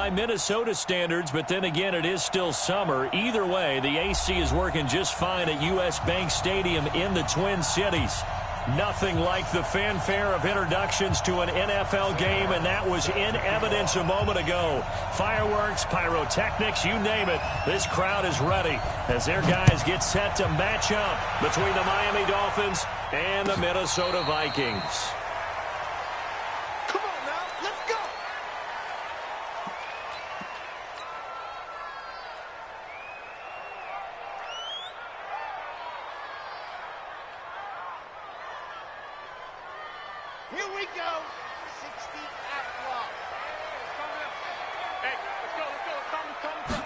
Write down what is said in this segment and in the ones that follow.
by Minnesota standards, but then again, it is still summer. Either way, the AC is working just fine at U.S. Bank Stadium in the Twin Cities. Nothing like the fanfare of introductions to an NFL game, and that was in evidence a moment ago. Fireworks, pyrotechnics, you name it. This crowd is ready as their guys get set to match up between the Miami Dolphins and the Minnesota Vikings. Here we go. 60 at block. Hey, let's go.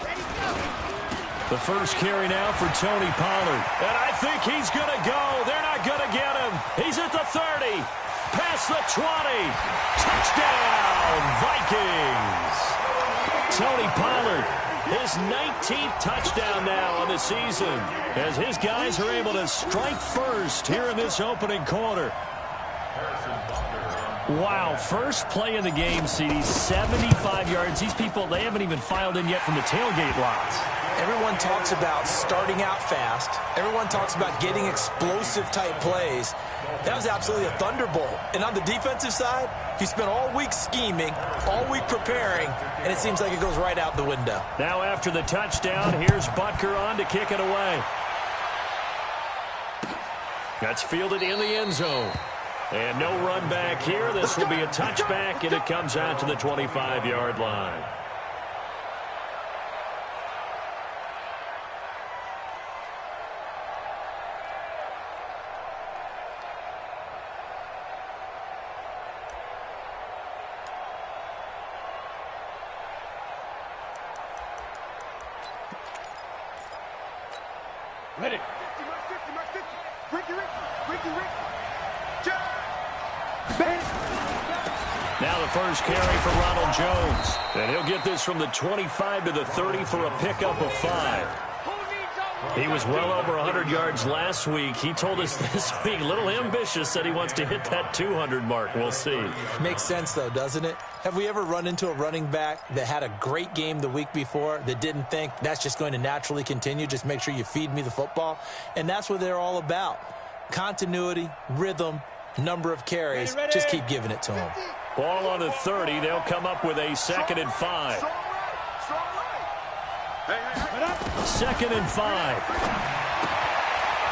Ready, go. The first carry now for Tony Pollard. And I think he's going to go. They're not going to get him. He's at the 30. Past the 20. Touchdown, Vikings. Tony Pollard, his 19th touchdown now on the season, as his guys are able to strike first here in this opening quarter. Wow, first play of the game, CD, 75 yards. These people, they haven't even filed in yet from the tailgate lots. Everyone talks about starting out fast. Everyone talks about getting explosive-type plays. That was absolutely a thunderbolt. And on the defensive side, he spent all week scheming, all week preparing, and it seems like it goes right out the window. Now after the touchdown, here's Butker on to kick it away. That's fielded in the end zone. And no run back here. This will be a touchback, and it comes out to the 25-yard line. Ready. Ricky. Now the first carry for Ronald Jones. And he'll get this from the 25 to the 30 for a pickup of 5. He was well over 100 yards last week. He told us this week, a little ambitious, said he wants to hit that 200 mark. We'll see. Makes sense, though, doesn't it? Have we ever run into a running back that had a great game the week before that didn't think that's just going to naturally continue? Just make sure you feed me the football. And that's what they're all about. Continuity, rhythm, number of carries. Just keep giving it to them. Ball on the 30. They'll come up with a 2nd and 5. 2nd and 5.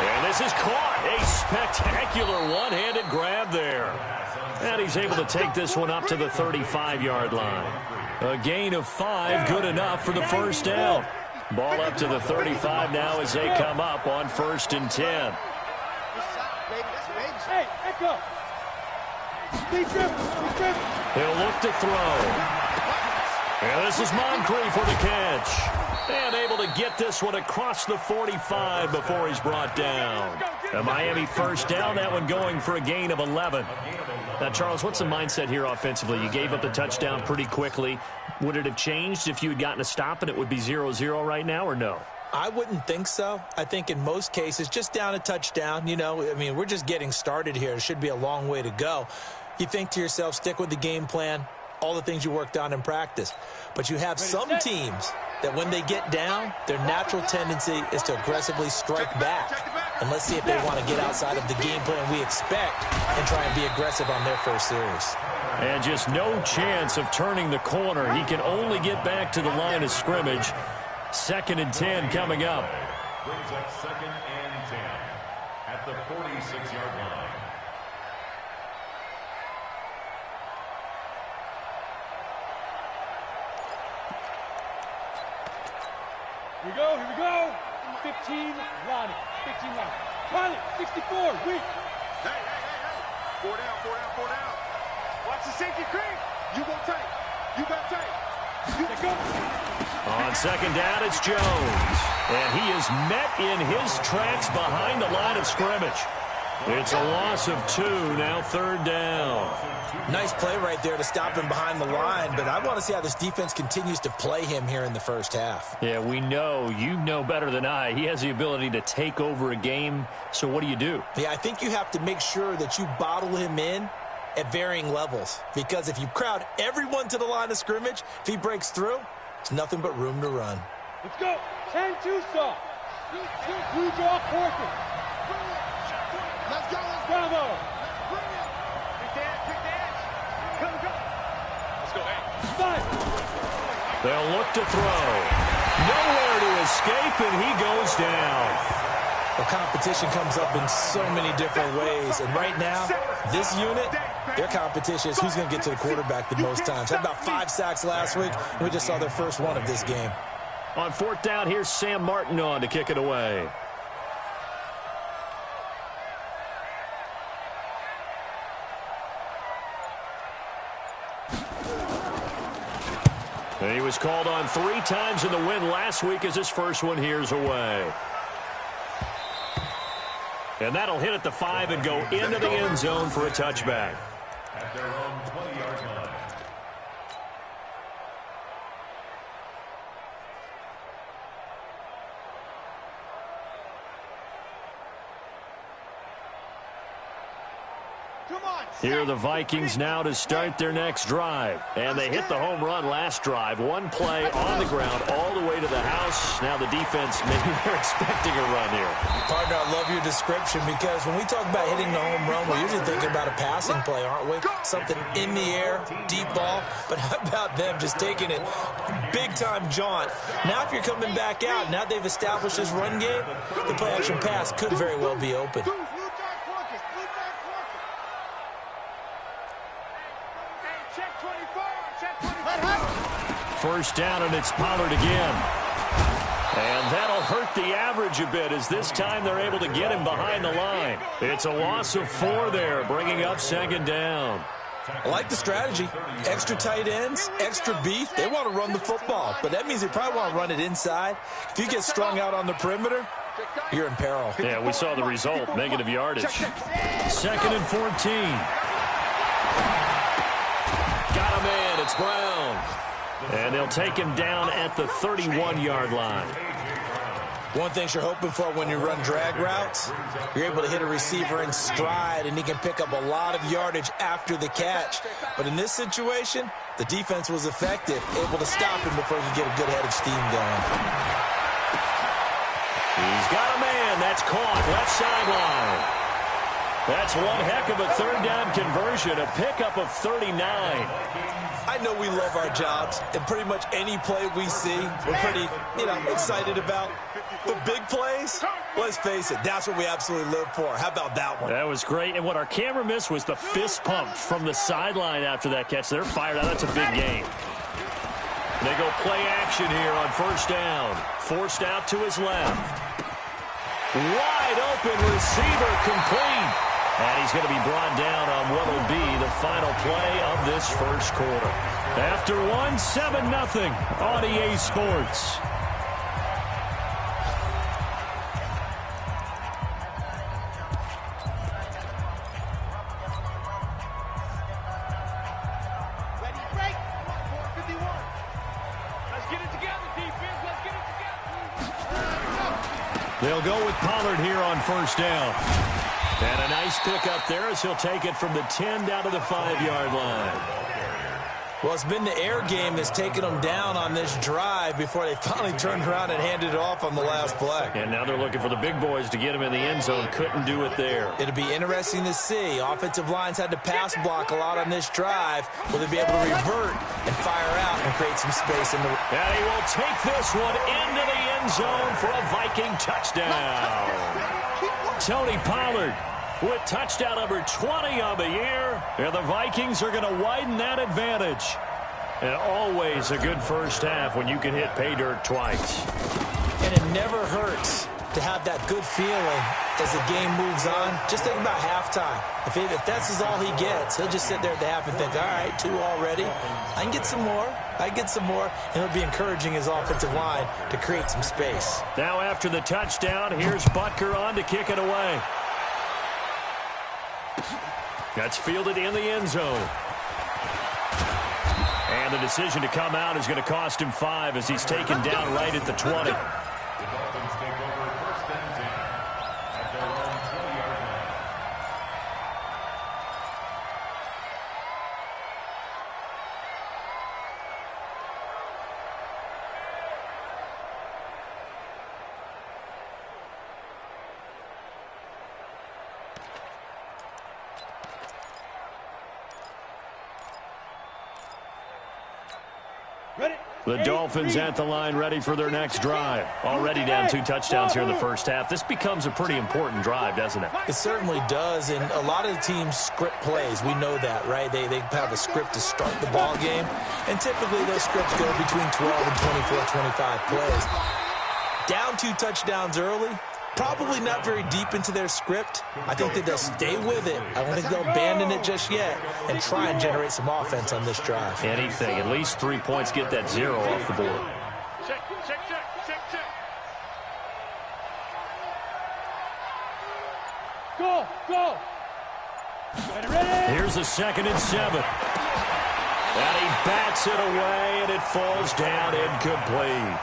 And this is caught. A spectacular one-handed grab there. And he's able to take this one up to the 35-yard line. A gain of 5, good enough for the first down. Ball up to the 35 now as they come up on 1st and 10. Hey, Echo. He'll look to throw. And this is Moncrief for the catch. And able to get this one across the 45 before he's brought down. A Miami first down, that one going for a gain of 11. Now, Charles, what's the mindset here offensively? You gave up the touchdown pretty quickly. Would it have changed if you had gotten a stop and it would be 0-0 right now, or no? I wouldn't think so. I think in most cases, just down a touchdown, we're just getting started here. It should be a long way to go. You think to yourself, stick with the game plan, all the things you worked on in practice. But you have some teams that when they get down, their natural tendency is to aggressively strike back. And let's see if they want to get outside of the game plan we expect and try and be aggressive on their first series. And just no chance of turning the corner. He can only get back to the line of scrimmage. 2nd and 10 coming up. Brings up 2nd and 10 at the 46-yard line. Here we go. 15, Lonnie. 15, Lonnie. Riley, 64, weak. Hey. 4 down. Watch the safety creep. You got tape. Let go. On 2nd down, it's Jones. And he is met in his tracks behind the line of scrimmage. It's a loss of 2, now 3rd down. Nice play right there to stop him behind the line, but I want to see how this defense continues to play him here in the first half. Yeah, we know. You know better than I. He has the ability to take over a game, so what do you do? Yeah, I think you have to make sure that you bottle him in at varying levels. Because if you crowd everyone to the line of scrimmage, if he breaks through, it's nothing but room to run. Let's go. 10-2 stop. Blue draw quarter. Let's go. Bravo. Quick dance. Go. Let's go, hey. 5. They'll look to throw. Nowhere to escape, and he goes down. The competition comes up in so many different ways. And right now, this unit, their competition is who's going to get to the quarterback the most times. Had about 5 sacks last week, and we just saw their first one of this game. On 4th down, here's Sam Martin on to kick it away. And he was called on 3 times in the win last week as his first one here's away. And that'll hit at the 5 and go into the end zone for a touchback. At their own 20-yard line. Here are the Vikings now to start their next drive. And they hit the home run last drive. 1 play on the ground all the way to the house. Now the defense, maybe they're expecting a run here. Partner, I love your description because when we talk about hitting the home run, we're usually thinking about a passing play, aren't we? Something in the air, deep ball. But how about them just taking it big-time jaunt? Now if you're coming back out, now they've established this run game, the play-action pass could very well be open. First down, and it's Pollard again. And that'll hurt the average a bit as this time they're able to get him behind the line. It's a loss of 4 there, bringing up 2nd down. I like the strategy. Extra tight ends, extra beef. They want to run the football, but that means they probably want to run it inside. If you get strung out on the perimeter, you're in peril. Yeah, we saw the result, negative yardage. 2nd and 14. Got him in, it's Brown. And they'll take him down at the 31-yard line. One thing you're hoping for when you run drag routes, you're able to hit a receiver in stride, and he can pick up a lot of yardage after the catch. But in this situation, the defense was effective, able to stop him before he could get a good head of steam going. He's got a man. That's caught left sideline. That's one heck of a 3rd down conversion, a pickup of 39. I know we love our jobs, and pretty much any play we see, we're pretty, excited about. But big plays, let's face it, that's what we absolutely live for. How about that one? That was great, and what our camera missed was the fist pump from the sideline after that catch. They're fired out. That's a big game. They go play action here on 1st down. Forced out to his left. Wide open receiver complete. And he's going to be brought down on what will be the final play of this first quarter. After 1, 7-0 on EA Sports. Ready, break. 4:51. Let's get it together, defense. Let's get it together. They'll go with Pollard here on 1st down. And a nice pickup there as he'll take it from the 10 down to the 5-yard line. Well, it's been the air game that's taken them down on this drive before they finally turned around and handed it off on the last play. And now they're looking for the big boys to get him in the end zone. Couldn't do it there. It'll be interesting to see. Offensive lines had to pass block a lot on this drive. Will they be able to revert and fire out and create some space in the... And he will take this one into the end zone for a Viking touchdown. Tony Pollard with touchdown number 20 on the year. And the Vikings are going to widen that advantage. And always a good first half when you can hit pay dirt twice. And it never hurts to have that good feeling as the game moves on. Just think about halftime. If that's all he gets, he'll just sit there at the half and think, all right, 2 already. I can get some more. I can get some more. And it'll be encouraging his offensive line to create some space. Now after the touchdown, here's Butker on to kick it away. That's fielded in the end zone. And the decision to come out is going to cost him 5 as he's taken down right at the 20. The Dolphins take over 1st and 10 at their own 20-yard line. The Dolphins at the line, ready for their next drive. Already down 2 touchdowns here in the first half. This becomes a pretty important drive, doesn't it? It certainly does, and a lot of the teams script plays. We know that, right? They have a script to start the ball game, and typically those scripts go between 12 and 24, 25 plays. Down 2 touchdowns early, probably not very deep into their script. I think that they'll stay with it. I don't think they'll abandon it just yet and try and generate some offense on this drive. Anything. At least 3 points, get that 0 off the board. Check. Go. Ready. Here's a 2nd and 7. And he bats it away, and it falls down incomplete.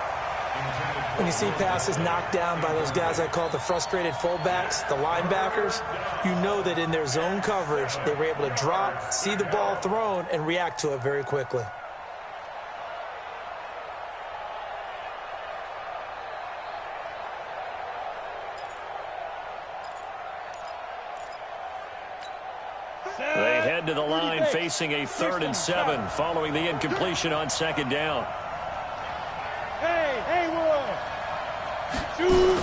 When you see passes knocked down by those guys I call the frustrated fullbacks, the linebackers, you know that in their zone coverage, they were able to drop, see the ball thrown, and react to it very quickly. They head to the line facing a 3rd and 7 following the incompletion on 2nd down. Hey, Haywood. Shoot.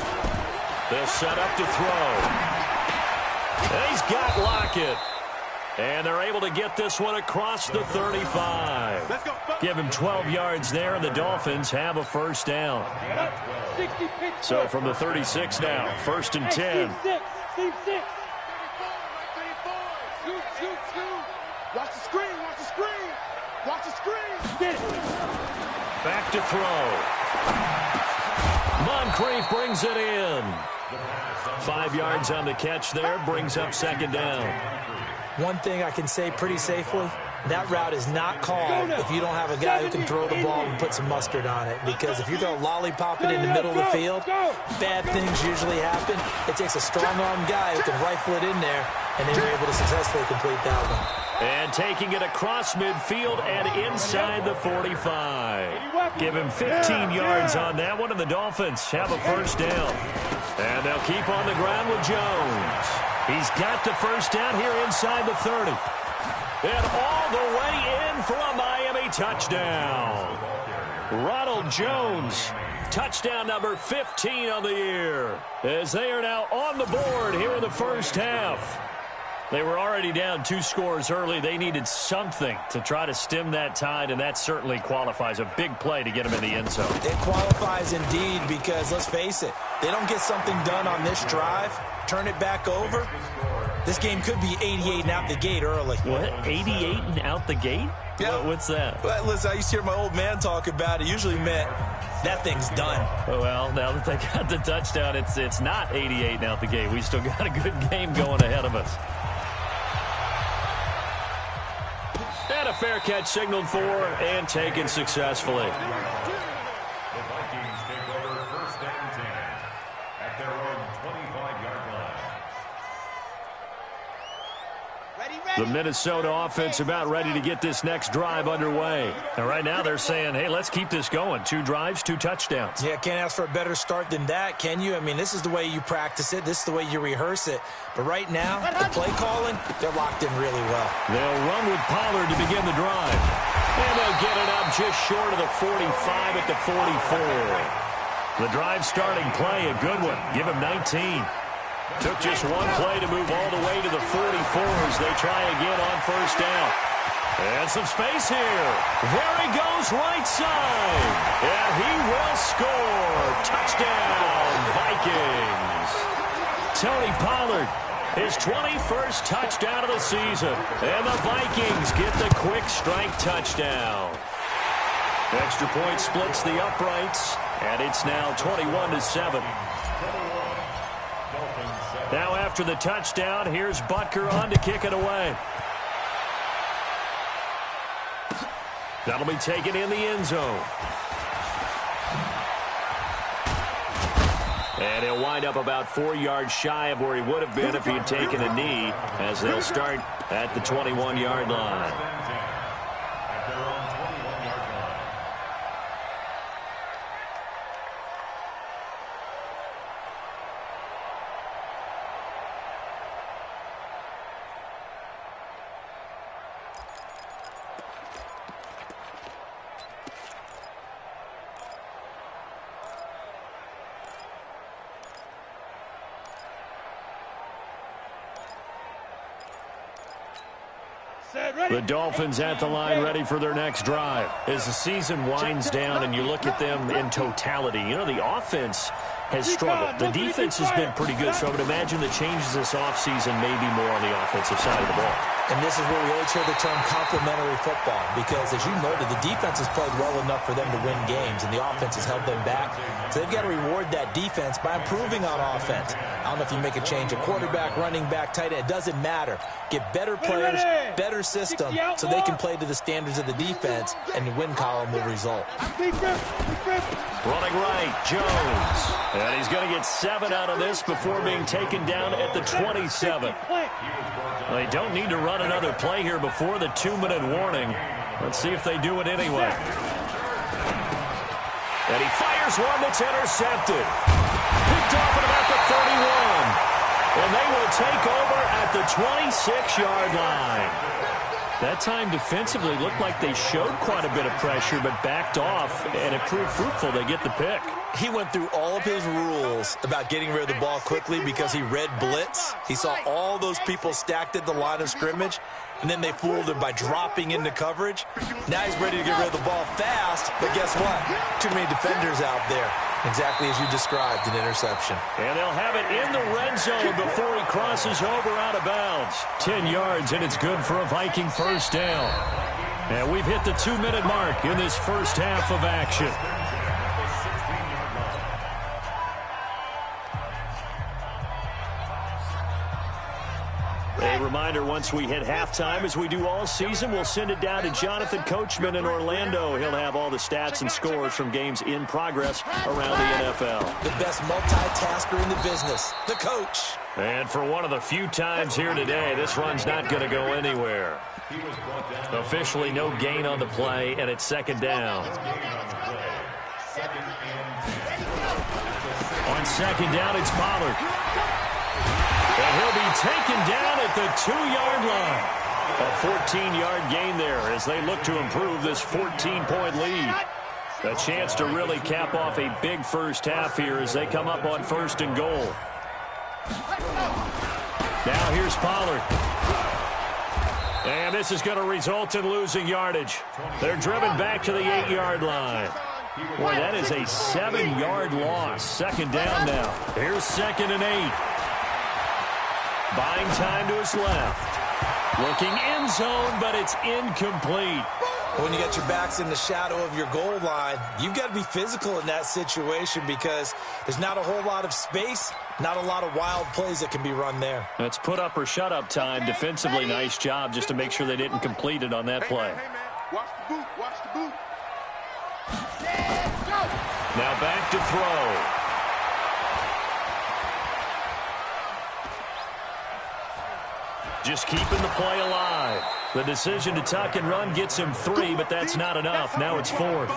They'll set up to throw. And he's got Lockett. And they're able to get this one across the 35. Let's go. Give him 12 yards there, and the Dolphins have a first down. 60 pitch. So from the 36 now, 1st and 10. Team 6. Shoot. Watch the screen. Get it. Back to throw. Moncrief brings it in. 5 yards on the catch there, brings up 2nd down. One thing I can say pretty safely, that route is not called if you don't have a guy who can throw the ball and put some mustard on it. Because if you're going to lollipop it in the middle of the field, bad things usually happen. It takes a strong-armed guy who can rifle it in there, and they were able to successfully complete that one. And taking it across midfield and inside the 45. Give him 15 yards on that one, and the Dolphins have a first down. And they'll keep on the ground with Jones. He's got the first down here inside the 30. And all the way in for a Miami touchdown. Ronald Jones, touchdown number 15 on the year, as they are now on the board here in the first half. They were already down 2 scores early. They needed something to try to stem that tide, and that certainly qualifies. A big play to get them in the end zone. It qualifies indeed because, let's face it, they don't get something done on this drive, turn it back over, this game could be 88 and out the gate early. What? 88 and out the gate? Yeah. What's that? Well, listen, I used to hear my old man talk about it. Usually meant that thing's done. Well, now that they got the touchdown, it's not 88 and out the gate. We still got a good game going ahead of us. And a fair catch signaled for and taken successfully. The Vikings take over 1st and 10 at their own 25-yard line. The Minnesota offense about ready to get this next drive underway. And right now they're saying, hey, let's keep this going. 2 drives, 2 touchdowns. Yeah, can't ask for a better start than that, can you? I mean, this is the way you practice it. This is the way you rehearse it. But right now, the play calling, they're locked in really well. They'll run with Pollard to begin the drive. And they'll get it up just short of the 45 at the 44. The drive starting play, a good one. Give him 19. Took just 1 play to move all the way to the 44s. They try again on first down. And some space here. There he goes, right side. And he will score. Touchdown, Vikings. Tony Pollard, his 21st touchdown of the season. And the Vikings get the quick strike touchdown. Extra point splits the uprights. And it's now 21-7. Now after the touchdown, here's Butker on to kick it away. That'll be taken in the end zone. And he'll wind up about 4 yards shy of where he would have been if he had taken a knee, as they'll start at the 21-yard line. The Dolphins at the line ready for their next drive. As the season winds down and you look at them in totality, you know, the offense has struggled. The defense has been pretty good, so I would imagine the changes this offseason may be more on the offensive side of the ball. And this is where we always hear the term complementary football, because as you noted, the defense has played well enough for them to win games, and the offense has held them back. So they've got to reward that defense by improving on offense. I don't know if you make a change, a quarterback, running back, tight end, it doesn't matter. Get better players, better system, so they can play to the standards of the defense, and the win column will result. Running right, Jones. And he's going to get 7 out of this before being taken down at the 27. They don't need to run another play here before the 2-minute warning. Let's see if they do it anyway. And he fires one that's intercepted. Picked off at about the 31. And they will take over at the 26-yard line. That time defensively looked like they showed quite a bit of pressure but backed off, and it proved fruitful. They get the pick. He went through all of his rules about getting rid of the ball quickly because he read blitz. He saw all those people stacked at the line of scrimmage, and then they fooled him by dropping into coverage. Now he's ready to get rid of the ball fast, but guess what? Too many defenders out there. Exactly as you described, an interception. And they'll have it in the red zone before he crosses over out of bounds. 10 yards, and it's good for a Viking first down. And we've hit the 2-minute mark in this first half of action. A reminder, once we hit halftime, as we do all season, we'll send it down to Jonathan Coachman in Orlando. He'll have all the stats and scores from games in progress around the NFL. The best multitasker in the business, the coach. And for one of the few times here today, this run's not going to go anywhere. Officially no gain on the play, and it's second down. On second down, it's Pollard. And he'll be taken down at the 2-yard line. A 14-yard gain there as they look to improve this 14-point lead. A chance to really cap off a big first half here as they come up on 1st and goal. Now here's Pollard. And this is going to result in losing yardage. They're driven back to the 8-yard line. Boy, that is a 7-yard loss. Second down now. Here's 2nd and 8. Buying time to his left. Looking end zone, but it's incomplete. When you got your backs in the shadow of your goal line, you've got to be physical in that situation because there's not a whole lot of space, not a lot of wild plays that can be run there. That's put up or shut up time. Defensively, nice job just to make sure they didn't complete it on that play. Hey, man. Watch the boot. Watch the boot. Now back to throw. Just keeping the play alive. The decision to tuck and run gets him 3, but that's not enough. Now it's 4th.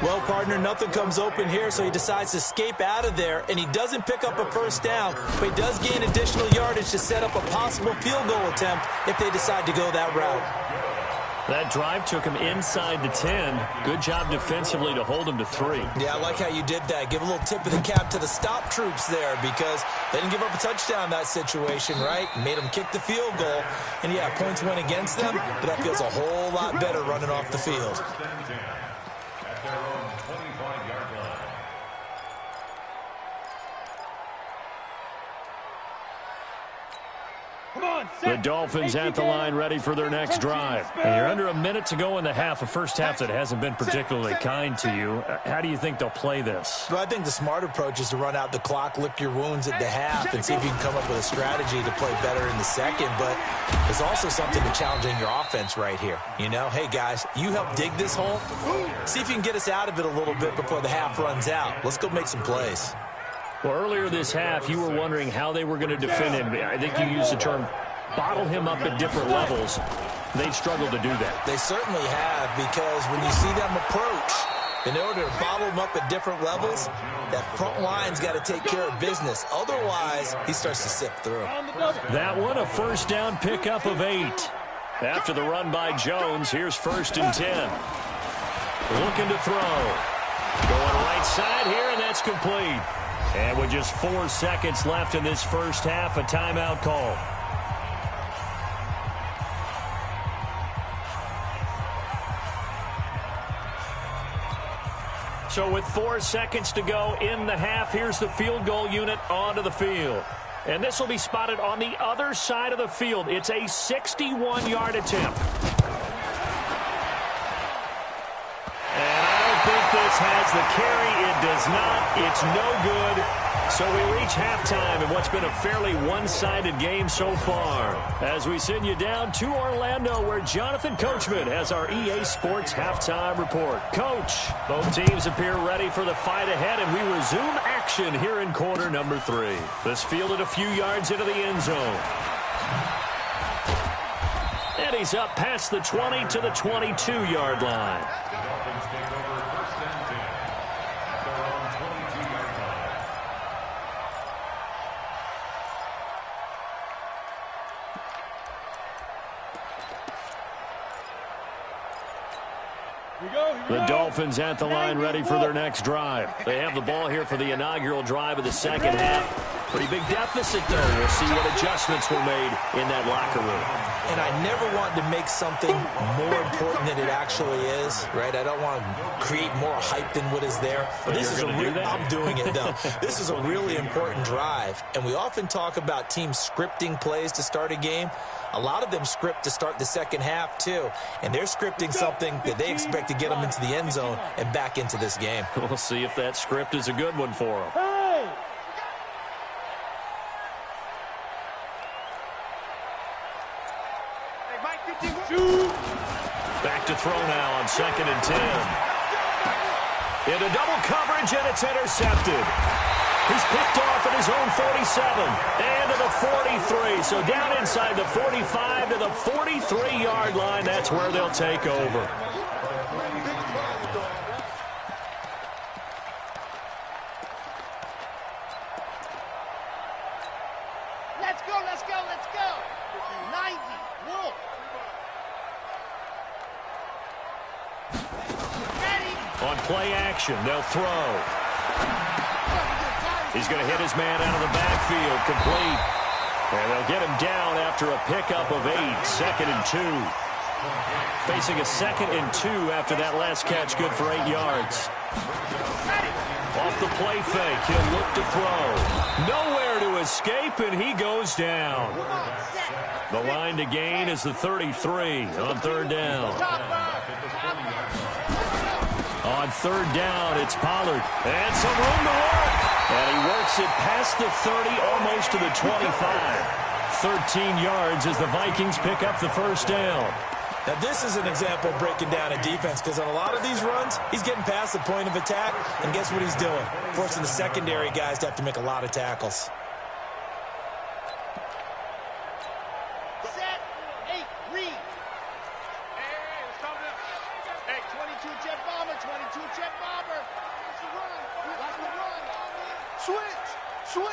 Well, partner, nothing comes open here, so he decides to escape out of there, and he doesn't pick up a first down, but he does gain additional yardage to set up a possible field goal attempt if they decide to go that route. That drive took him inside the 10. Good job defensively to hold him to 3. Yeah, I like how you did that. Give a little tip of the cap to the stop troops there because they didn't give up a touchdown in that situation, right? Made them kick the field goal. And, yeah, points went against them, but that feels a whole lot better running off the field. At their own 25-yard line. The Dolphins at the line ready for their next drive. And you're under a minute to go in the half, a first half that hasn't been particularly kind to you. How do you think they'll play this? Well, I think the smart approach is to run out the clock, lick your wounds at the half, and see if you can come up with a strategy to play better in the second. But there's also something to challenging your offense right here. You know, hey, guys, you help dig this hole. See if you can get us out of it a little bit before the half runs out. Let's go make some plays. Well, earlier this half, you were wondering how they were going to defend him. I think you used the term bottle him up at different levels. They've struggled to do that. They certainly have, because when you see them approach, in order to bottle him up at different levels, that front line's got to take care of business. Otherwise, he starts to sift through. That one, a first down pickup of 8. After the run by Jones, here's 1st and 10. Looking to throw. Going right side here, and that's complete. And with just 4 seconds left in this first half, a timeout call. So with 4 seconds to go in the half, here's the field goal unit onto the field. And this will be spotted on the other side of the field. It's a 61-yard attempt. And I don't think this has the carry. It does not. It's no good. So we reach halftime in what's been a fairly one-sided game so far. As we send you down to Orlando, where Jonathan Coachman has our EA Sports halftime report. Coach, both teams appear ready for the fight ahead, and we resume action here in quarter number 3. This fielded a few yards into the end zone. And he's up past the 20 to the 22-yard line. The Dolphins take over first and 10 at their own 22-yard line. The Dolphins at the line ready for their next drive. They have the ball here for the inaugural drive of the second half. Pretty big deficit, though. We'll see what adjustments were made in that locker room. And I never want to make something more important than it actually is, right? I don't want to create more hype than what is there. But this is I'm doing it, though. This is a really important drive. And we often talk about teams scripting plays to start a game. A lot of them script to start the second half, too. And they're scripting something that they expect to get them into the end zone and back into this game. We'll see if that script is a good one for them. Back to throw now on 2nd and 10. Into double coverage, and it's intercepted. He's picked off at his own 47 and to the 43. So down inside the 45 to the 43-yard line. That's where they'll take over. Let's go, let's go, let's go. 90, Wolf. On play action, they'll throw. He's going to hit his man out of the backfield, complete. And they'll get him down after a pickup of 8, 2nd and 2. Facing a 2nd and 2 after that last catch, good for 8 yards. Off the play fake, he'll look to throw. Nowhere to escape, and he goes down. The line to gain is the 33 on 3rd down. On 3rd down, it's Pollard. And some room to work. And he works it past the 30, almost to the 25. 13 yards as the Vikings pick up the 1st down. Now, this is an example of breaking down a defense, because on a lot of these runs, he's getting past the point of attack, and guess what he's doing? Forcing the secondary guys to have to make a lot of tackles. Set, 8, read. Hey, let's calm down. Hey, 22 jet bomber, 22 jet bomber. Watch the run. Watch the run. Switch, switch.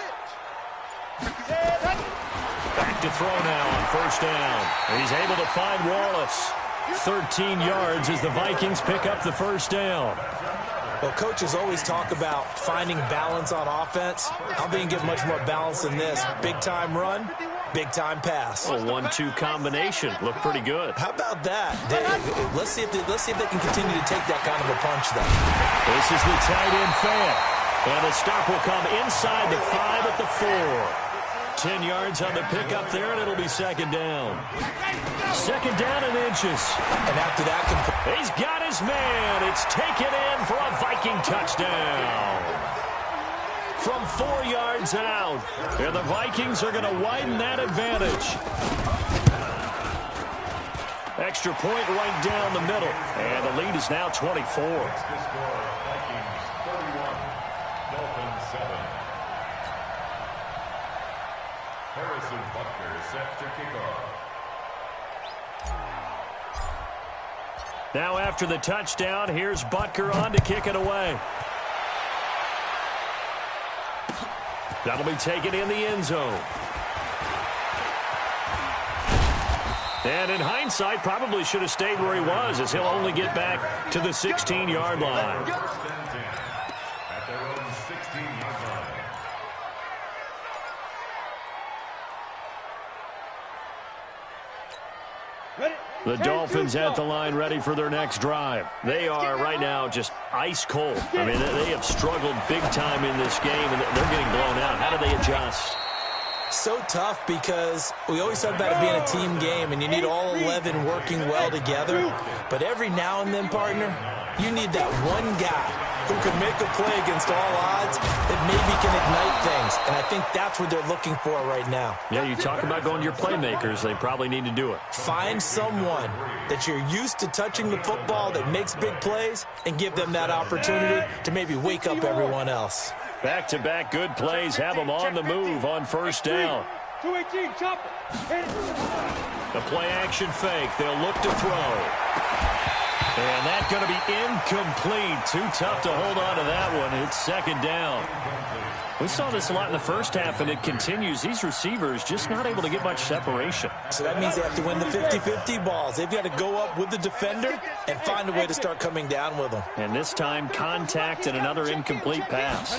Back to throw now on 1st down. And he's able to find Wallace. 13 yards as the Vikings pick up the 1st down. Well, coaches always talk about finding balance on offense. I don't think you get much more balance than this. Big-time run, big-time pass. A 1-2 combination. Looked pretty good. How about that? Let's see if they can continue to take that kind of a punch, though. This is the tight end fan. And the stop will come inside the 5 at the 4. 10 yards on the pickup there, and it'll be 2nd down. 2nd down and inches. And after that, he's got his man. It's taken in for a Viking touchdown. From 4 yards out. And the Vikings are going to widen that advantage. Extra point right down the middle. And the lead is now 24. Harrison Butker set to kick off. Now after the touchdown, here's Butker on to kick it away. That'll be taken in the end zone. And in hindsight, probably should have stayed where he was, as he'll only get back to the 16-yard line. At their own 16-yard line. Ready? The Dolphins at the line ready for their next drive. They are right now just ice cold. I mean, they have struggled big time in this game, and they're getting blown out. How do they adjust? So tough because we always talk about it being a team game, and you need all 11 working well together. But every now and then, partner, you need that one guy who can make a play against all odds that maybe can ignite things. And I think that's what they're looking for right now. Yeah, you talk about going to your playmakers. They probably need to do it. Find someone that you're used to touching the football that makes big plays and give them that opportunity to maybe wake up everyone else. Back-to-back good plays have them on the move on first down. 218, chop it. The play-action fake. They'll look to throw. And that's going to be incomplete. Too tough to hold on to that one. It's second down. We saw this a lot in the first half, and it continues. These receivers just not able to get much separation. So that means they have to win the 50-50 balls. They've got to go up with the defender and find a way to start coming down with them. And this time, contact and another incomplete pass.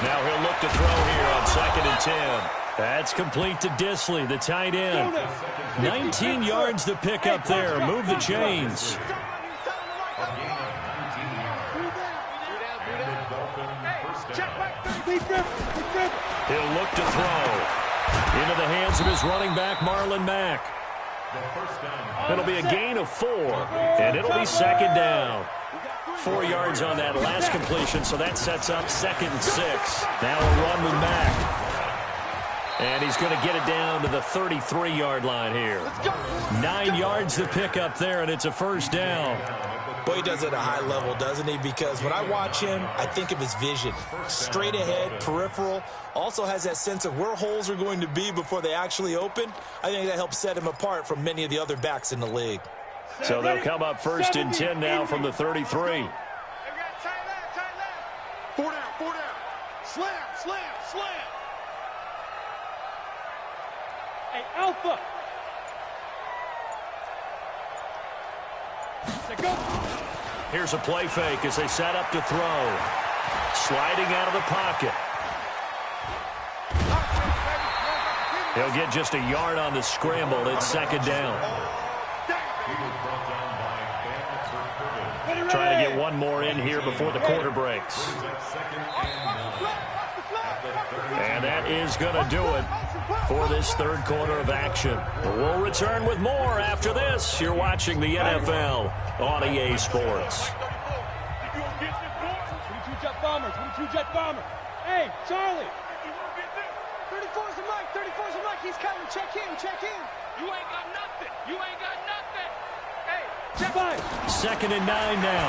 Now he'll look to throw here on 2nd and 10. That's complete to Disley, the tight end. 19 yards to pick up there. Move the chains. He'll look to throw. Into the hands of his running back, Marlon Mack. It'll be a gain of 4, and it'll be second down. 4 yards on that last completion, so that sets up 2nd and 6. Now a run with Mack. And he's going to get it down to the 33-yard line here. 9 yards to pick up there, and it's a first down. Boy, he does it at a high level, doesn't he? Because when I watch him, I think of his vision. Straight ahead, peripheral. Also has that sense of where holes are going to be before they actually open. I think that helps set him apart from many of the other backs in the league. So they'll come up 1st and 10 now from the 33. 4 down, 4 down. Slam, slam, slam. Hey, Alpha. Go. Here's a play fake as they set up to throw. Sliding out of the pocket. He'll get just a yard on the scramble. It's second down. Trying to get one more in here before the quarter breaks. And that is going to do it for this third quarter of action. We'll return with more after this. You're watching the NFL on EA Sports. 22 jet bomber, 22 jet bomber. Hey, Charlie. 34's a Mike, 34's a Mike. He's coming. Check in. You ain't got nothing. Hey, check. 5. 2nd and 9 now.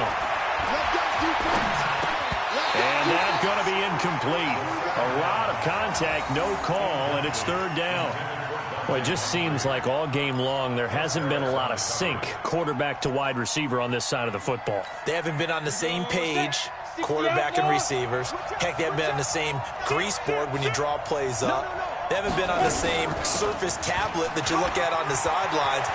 And that's going to be incomplete. A lot of contact, no call, and it's third down. Well, it just seems like all game long there hasn't been a lot of sync quarterback to wide receiver on this side of the football. They haven't been on the same page, quarterback and receivers. Heck, they haven't been on the same grease board when you draw plays up. They haven't been on the same surface tablet that you look at on the sidelines.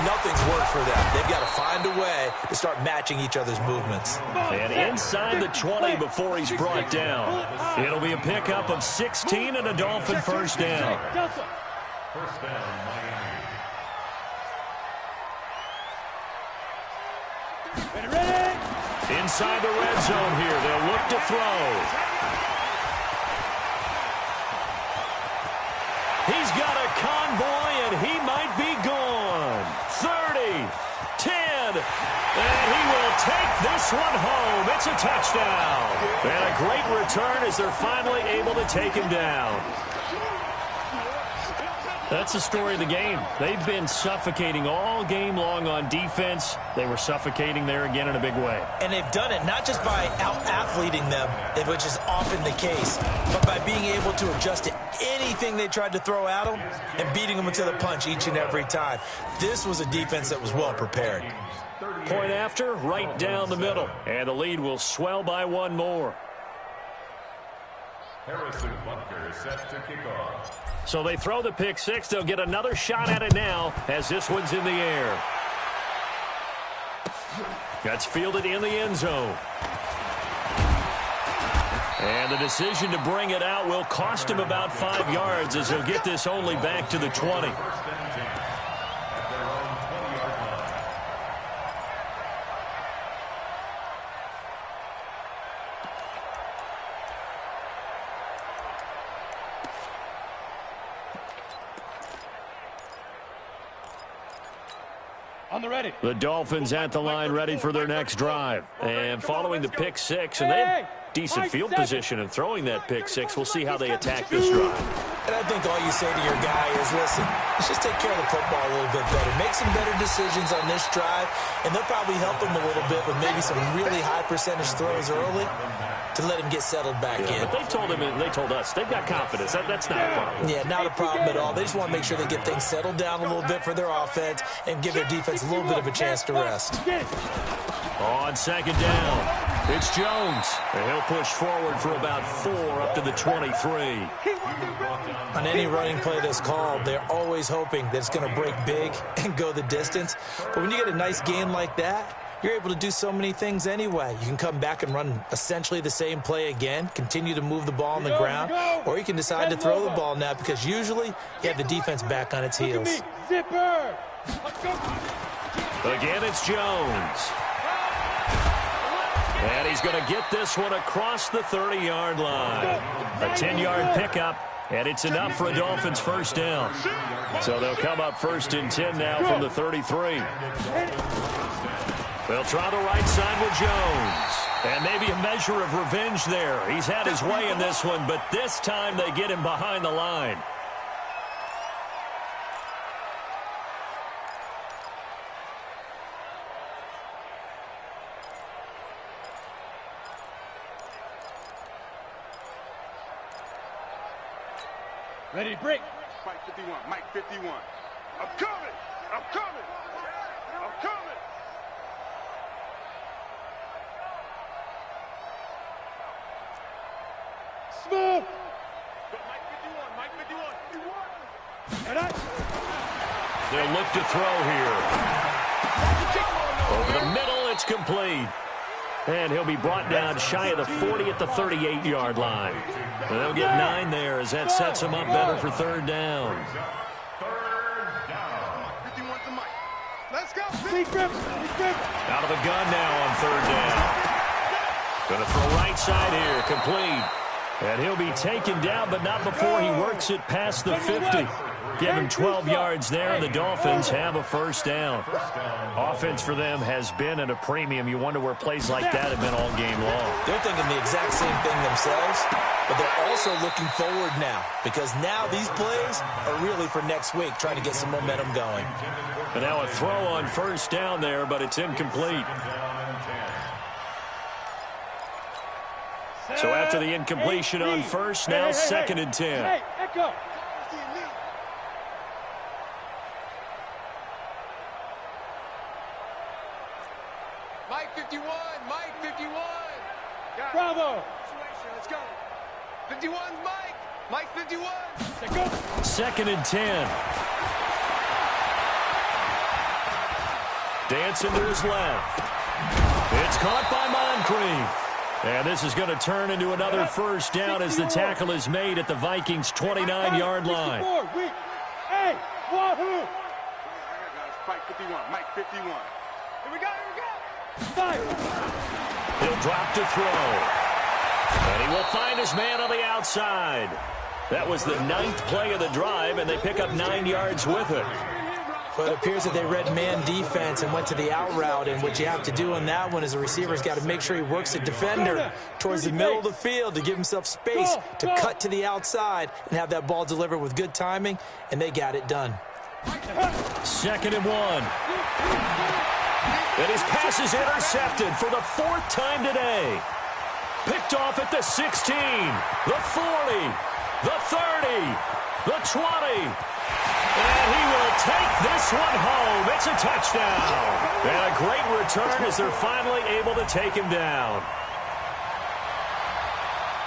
Nothing's worked for them. They've got to find a way to start matching each other's movements. And inside the 20 before he's brought down. It'll be a pickup of 16 and a Dolphin first down. First down, Miami. Ready? Inside the red zone here. They'll look to throw. He's got a convoy, and he might be gone. 30, 10, and he will take this one home. It's a touchdown. And a great return as they're finally able to take him down. That's the story of the game. They've been suffocating all game long on defense. They were suffocating there again in a big way. And they've done it not just by out-athleting them, which is often the case, but by being able to adjust to anything they tried to throw at them and beating them into the punch each and every time. This was a defense that was well prepared. Point after, right down the middle. And the lead will swell by one more. Harrison Butker set to kick off. So they throw the pick six. They'll get another shot at it now as this one's in the air. That's fielded in the end zone. And the decision to bring it out will cost him about 5 yards as he'll get this only back to the 20. On the ready. The Dolphins at the line ready for their next drive. And following the pick six, and they have decent field position in throwing that pick six. We'll see how they attack this drive. And I think all you say to your guy is, listen, let's just take care of the football a little bit better. Make some better decisions on this drive, and they'll probably help him a little bit with maybe some really high percentage throws early to let him get settled back in. But they told him, and they told us, they've got confidence. That's not a problem. Yeah, not a problem at all. They just want to make sure they get things settled down a little bit for their offense and give their defense a little bit of a chance to rest. On second down, it's Jones. And he'll push forward for about 4 up to the 23. On any running play that's called, they're always hoping that it's going to break big and go the distance. But when you get a nice gain like that, you're able to do so many things anyway. You can come back and run essentially the same play again, continue to move the ball on the ground, or you can decide to throw the ball now because usually you have the defense back on its heels. Zipper. Again, it's Jones. And he's going to get this one across the 30-yard line. A 10-yard pickup, and it's enough for a Dolphins first down. So they'll come up first and 10 now from the 33. They'll try the right side with Jones. And maybe a measure of revenge there. He's had his way in this one, but this time they get him behind the line. Ready, break. Mike 51, Mike 51. I'm coming! I'm coming! I'm coming! Smooth. Mike 51, Mike 51. And They'll look to throw here. Over the middle, it's complete. And he'll be brought down shy of the 40 at the 38-yard line. And they'll get 9 there as that sets them up better for third down. 51 to Mike. Let's go! Out of the gun now on third down. Going to throw right side here, complete. And he'll be taken down, but not before he works it past the 50. Give him 12 yards there, and the Dolphins have a first down. Offense for them has been at a premium. You wonder where plays like that have been all game long. They're thinking the exact same thing themselves, but they're also looking forward now because now these plays are really for next week, trying to get some momentum going. And now a throw on first down there, but it's incomplete. So after the incompletion on first, now second and 10. Hey, Echo. Mike 51, Mike 51. Bravo. Let's go. 51, Mike. Mike 51. Let's go. Second and 10. Dancing to his left. It's caught by Moncrief. And this is going to turn into another first down as the tackle is made at the Vikings' 29-yard line. Hey, wahoo! Mike 51, Mike 51. Here we go, here we go. Fire. He'll drop to throw. And he will find his man on the outside. That was the 9th play of the drive, and they pick up 9 yards with it. Well, it appears that they read man defense and went to the out route, and what you have to do on that one is the receiver's got to make sure he works the defender towards the middle of the field to give himself space to cut to the outside and have that ball delivered with good timing, and they got it done. Second and 1. And his pass is intercepted for the 4th time today. Picked off at the 16, the 40, the 30, the 20. And he will take this one home. It's a touchdown. And a great return as they're finally able to take him down.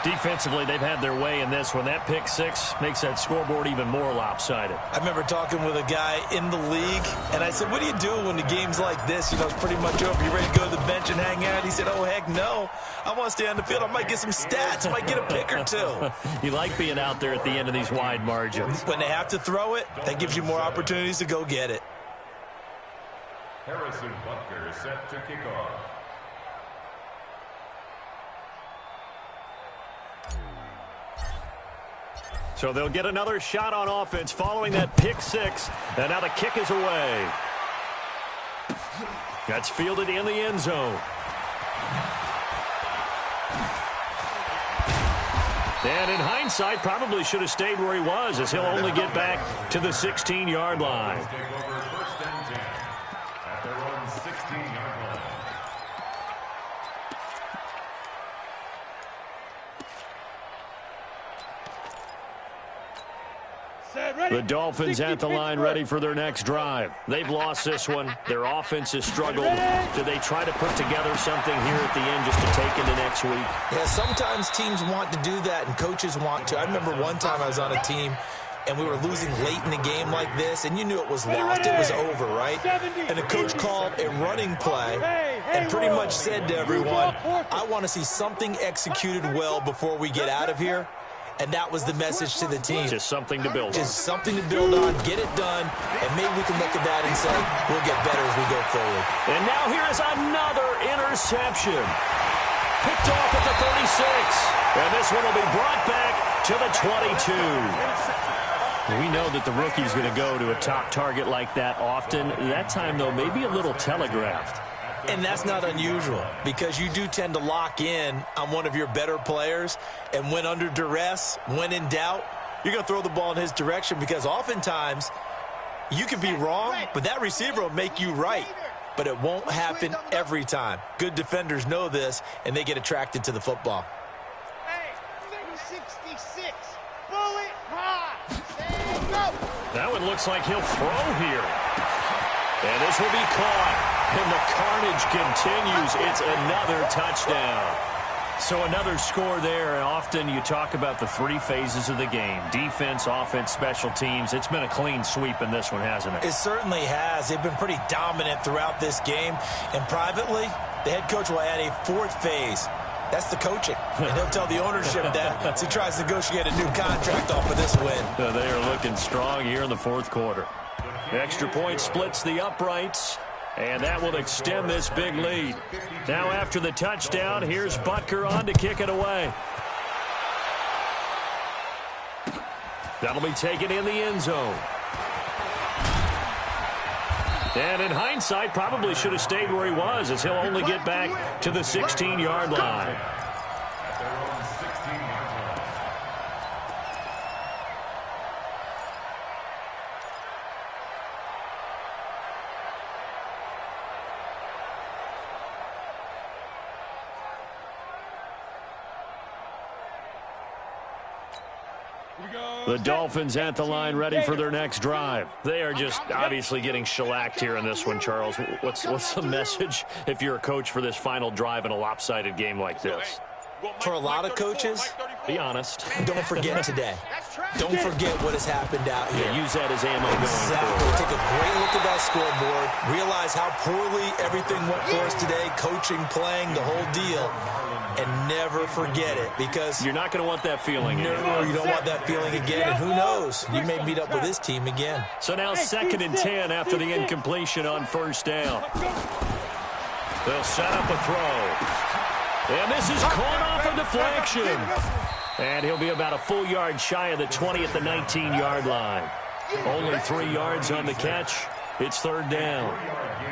Defensively, they've had their way in this one. That pick six makes that scoreboard even more lopsided. I remember talking with a guy in the league, and I said, what do you do when the game's like this? You know, it's pretty much over. You ready to go to the bench and hang out? He said, oh, heck no. I want to stay on the field. I might get some stats. I might get a pick or two. You like being out there at the end of these wide margins. When they have to throw it, that gives you more opportunities to go get it. Harrison Butker set to kick off. So they'll get another shot on offense following that pick six. And now the kick is away. That's fielded in the end zone. And in hindsight, probably should have stayed where he was, as he'll only get back to the 16-yard line. Take over first and 10 at their own 16-yard line. The Dolphins at the line, ready for their next drive. They've lost this one. Their offense has struggled. Do they try to put together something here at the end just to take into next week? Yeah, sometimes teams want to do that and coaches want to. I remember one time I was on a team and we were losing late in a game like this, and you knew it was lost. It was over, right? And the coach called a running play and pretty much said to everyone, I want to see something executed well before we get out of here. And that was the message to the team. Just something to build on. Just something to build on, get it done, and maybe we can look at that and say, we'll get better as we go forward. And now here is another interception. Picked off at the 36. And this one will be brought back to the 22. We know that the rookie's going to go to a top target like that often. That time, though, maybe a little telegraphed. And that's not unusual because you do tend to lock in on one of your better players, and when under duress, when in doubt, you're going to throw the ball in his direction because oftentimes you can be wrong, but that receiver will make you right. But it won't happen every time. Good defenders know this, and they get attracted to the football. Hey, 66. Bullet high. Go. That one looks like he'll throw here. And this will be caught. And the carnage continues. It's another touchdown. So another score there. And often you talk about the three phases of the game. Defense, offense, special teams. It's been a clean sweep in this one, hasn't it? It certainly has. They've been pretty dominant throughout this game. And privately, the head coach will add a fourth phase. That's the coaching. And he'll tell the ownership that as he tries to negotiate a new contract off of this win. They are looking strong here in the fourth quarter. Extra point splits the uprights. And that will extend this big lead. Now after the touchdown, here's Butker on to kick it away. That'll be taken in the end zone. And in hindsight, probably should have stayed where he was, as he'll only get back to the 16-yard line. The Dolphins at the line, ready for their next drive. They are just obviously getting shellacked here in this one, Charles. What's the message if you're a coach for this final drive in a lopsided game like this? For a lot of coaches, be honest. Don't forget today. Don't forget what has happened out here. Yeah, use that as ammo going Exactly. forward. Take a great look at that scoreboard. Realize how poorly everything went for us today. Coaching, playing, the whole deal. And never forget it, because you're not going to want that feeling again. No, you don't want that feeling again. And who knows? You may meet up with this team again. So now 2nd and 10 after the incompletion on first down. They'll set up a throw. And this is caught off a deflection. And he'll be about a full yard shy of the 20 at the 19-yard line. Only 3 yards on the catch. It's 3rd down.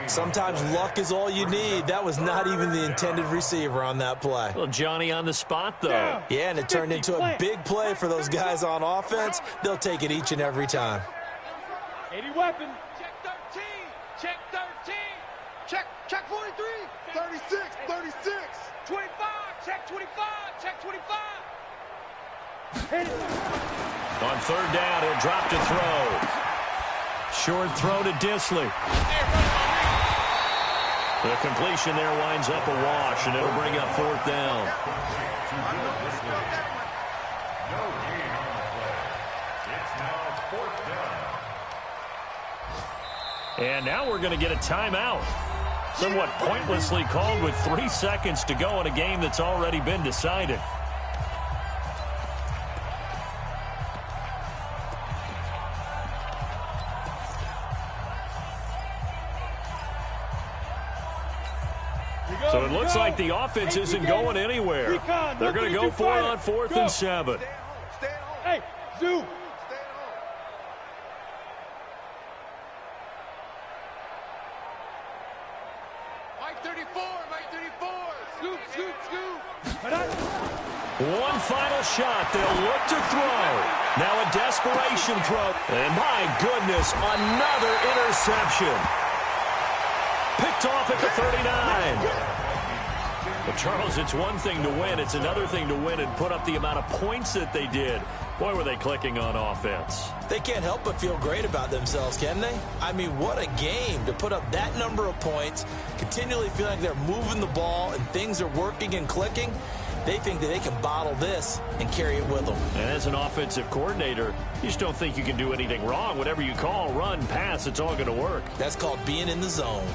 Sometimes luck is all you need. That was not even the intended receiver on that play. Well, Johnny on the spot, though. Yeah, and it turned into a big play for those guys on offense. They'll take it each and every time. 80 weapon. Check 13. Check 13. Check 43. 36. 36. 25. Check 25. Check 25. Hit it. On 3rd down, he'll drop to throw. Short throw to Disley. The completion there winds up a wash, and it'll bring up 4th down. No gain on the play. It's now 4th down. And now we're going to get a timeout. Somewhat pointlessly called with 3 seconds to go in a game that's already been decided. So it looks like the offense isn't going anywhere. They're going to go for it on 4th and 7. Hey, Zoo. One final shot. They'll look to throw. Now a desperation throw. And my goodness, another interception. Picked off at the 39. Well, Charles, it's one thing to win. It's another thing to win and put up the amount of points that they did. Boy, were they clicking on offense. They can't help but feel great about themselves, can they? I mean, what a game to put up that number of points, continually feeling like they're moving the ball and things are working and clicking. They think that they can bottle this and carry it with them. And as an offensive coordinator, you just don't think you can do anything wrong. Whatever you call, run, pass, it's all going to work. That's called being in the zone.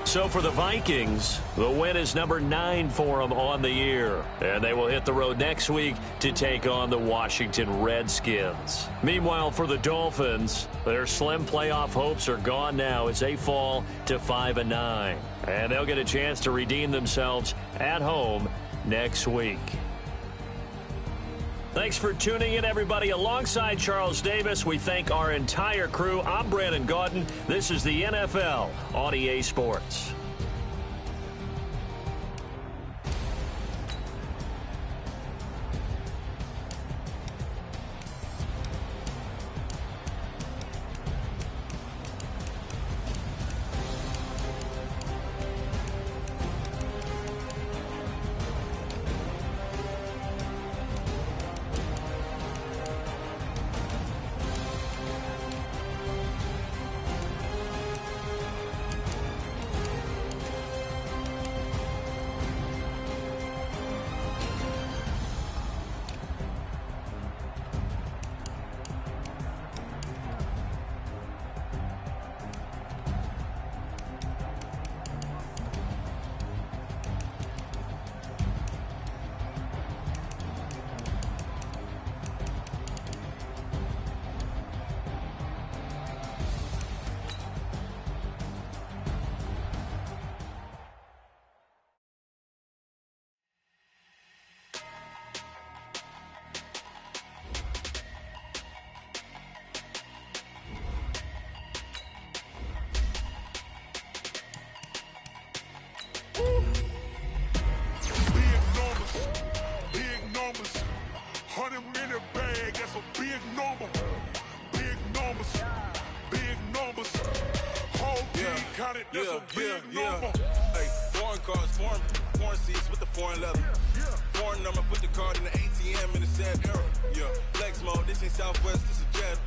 So for the Vikings, the win is number 9 for them on the year. And they will hit the road next week to take on the Washington Redskins. Meanwhile, for the Dolphins, their slim playoff hopes are gone now as they fall to 5-9. And they'll get a chance to redeem themselves at home next week. Thanks for tuning in, everybody. Alongside Charles Davis, we thank our entire crew. I'm Brandon Gaudin. This is the NFL on EA Sports. Hey, foreign cars, foreign seats with the foreign leather. Foreign number, put the card in the ATM in the sad era. Yeah, flex mode, this ain't Southwest, this is Jet.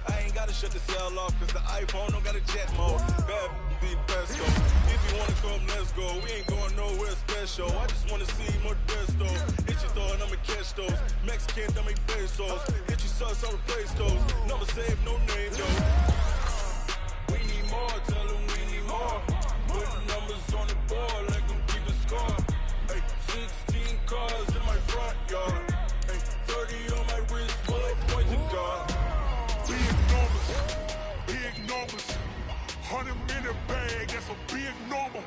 I ain't gotta shut the cell off, cause the iPhone don't got a jet mode. Bad be the best though. If you wanna come, let's go. We ain't going nowhere special. I just wanna see more Modesto. Hit your throw and I'ma catch those. Mexican, dummy pesos. Hit your sauce, I'll replace those. Number save, no name though. We need more, tell them we need more. Put numbers on the board like I'm keeping score. Hey, 16 cars in my front yard. Hey, 30 on my wrist, bullet points and guard. Big numbers, 100 minute bag, that's a big number.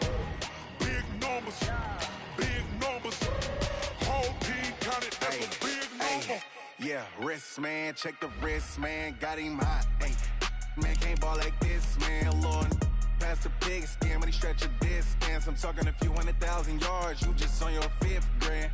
Big numbers, whole team counted, that's a big number. Yeah, wrist man, check the wrist man, got him hot. Ay, man can't ball like this, man. Lord, past the big skin when he stretch a distance. I'm talking a few 100,000 yards, you just on your 5th grand.